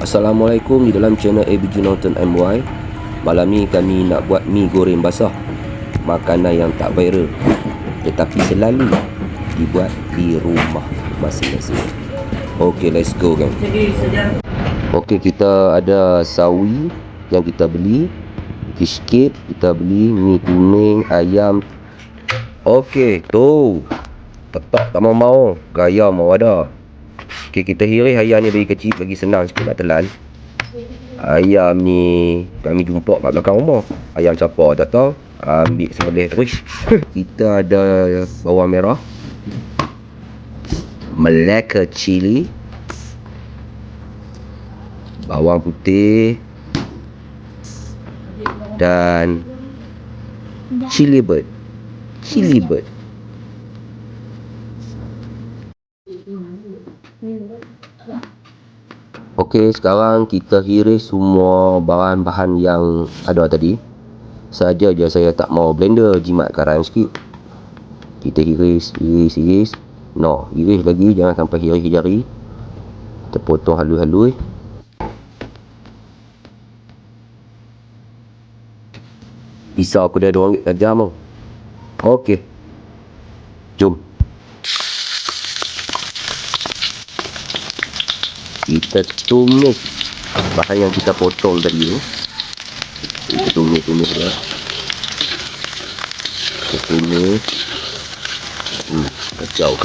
Assalamualaikum, di dalam channel ABG Norton MY. Malam ni kami nak buat mi goreng basah, makanan yang tak viral tetapi selalu dibuat di rumah masing-masing. Ok, let's go gang. Ok, kita ada sawi yang kita beli, fish cake kita beli, mi kuning, ayam. Ok, tu tetap tak mau gaya mau ada. Ok, kita hiris ayam ni bagi kecil, bagi senang sikit nak telan. Ayam ni kami jumpa kat belakang rumah. Ayam siapa tak tahu, ambil sembelih terus. Kita ada bawang merah, Melaka cili, bawang putih dan chili bird. Okey, sekarang kita hiris semua bahan-bahan yang ada tadi. Saja je saya tak mau blender, jimat garam sikit. Kita hiris. No, hiris lagi, jangan sampai hiris jari. Kita potong halus-halus. Pisau aku dah RM2 tajam tau. Okey, jom kita tumis bahan yang kita potong tadi tu. Kita tumis dia. Kita tumis. Kacau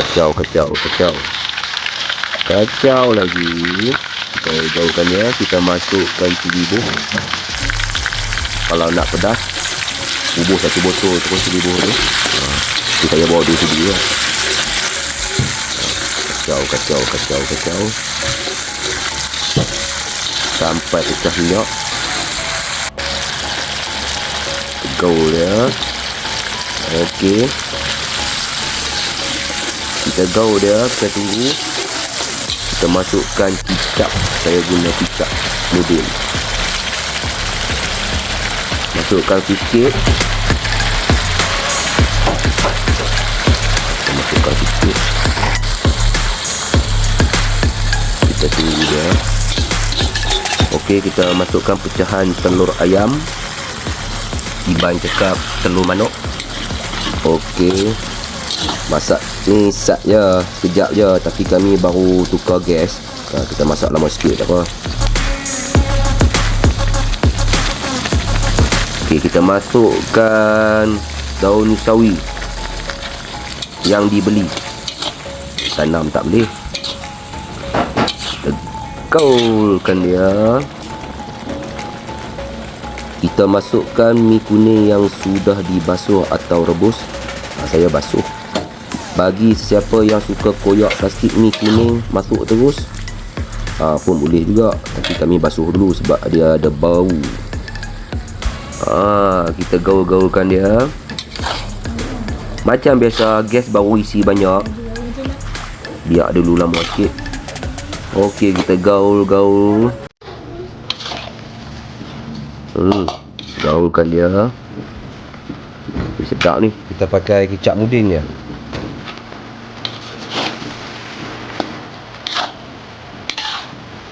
lagi. Kita jauhkan dia. Kita masukkan cili buh. Kalau nak pedas, bubuh 1 botol terus cili buh tu. Kita bawa 2 cili lah. Kacau sampai pecah minyak. Gaul dia. Okey, kita gaul dia, kita tunggu. Kita masukkan kicap. Saya guna kicap model. Masukkan sikit. Kita tunggu dia. Okey, kita masukkan pecahan telur ayam. Iban cakap telur manok. Okey, masak ni sat je, sekejap je, tapi kami baru tukar gas. Kita masak lama sikit tak apa. Okey, kita masukkan daun sawi yang dibeli, tanam tak boleh. Kita gaulkan dia. Kita masukkan mi kuning yang sudah dibasuh atau rebus. Saya basuh. Bagi sesiapa yang suka koyak plastik mi kuning masuk terus, pun boleh juga. Tapi kami basuh dulu sebab dia ada bau. Kita gaul-gaulkan dia. Macam biasa, gas baru isi banyak. Biar dulu lama sikit. Okey, kita gaul-gaul. Gaulkan dia. Sedap ni. Kita pakai kicap mudin je.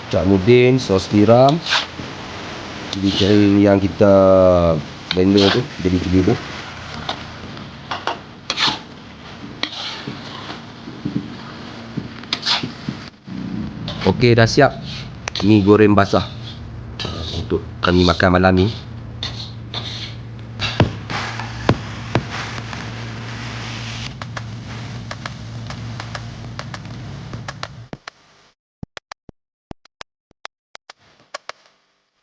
Kicap mudin, sos tiram. Cili yang kita blender tu jadi cili tu. Okey, dah siap mi goreng basah untuk kami makan malam ni.